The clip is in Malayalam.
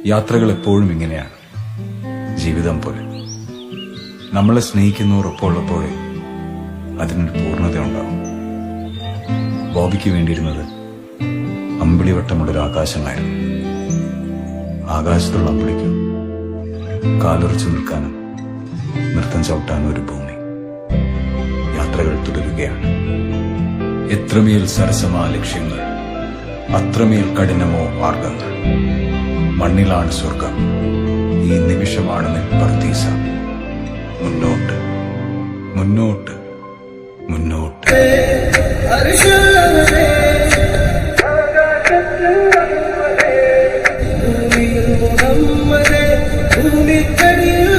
യാത്രകൾ എപ്പോഴും ഇങ്ങനെയാണ്, ജീവിതം പോലെ. നമ്മളെ സ്നേഹിക്കുന്നവർ ഒപ്പമുള്ളപ്പോഴേ അതിനൊരു പൂർണ്ണത ഉണ്ടാവും. ബോബിക്ക് വേണ്ടിയിരുന്നത് അമ്പിളിവട്ടമുള്ളൊരു ആകാശമായിരുന്നു. ആകാശത്തുള്ള അമ്പിളിക്ക് കാലുറച്ചു നിൽക്കാനും നൃത്തം ചവിട്ടാനും ഒരു ഭൂമി. യാത്രകൾ തുടരുകയാണ്. എത്രമേൽ സരസമാ ലക്ഷ്യങ്ങൾ, അത്രമേൽ കഠിനമോ മാർഗങ്ങൾ. മണ്ണിലാണ് സ്വർഗം, ഈ നിമിഷമാണ് നിൻ പർദീസ. മുന്നോട്ട് മുന്നോട്ട് മുന്നോട്ട്. ഭൂമിക്കടിയിൽ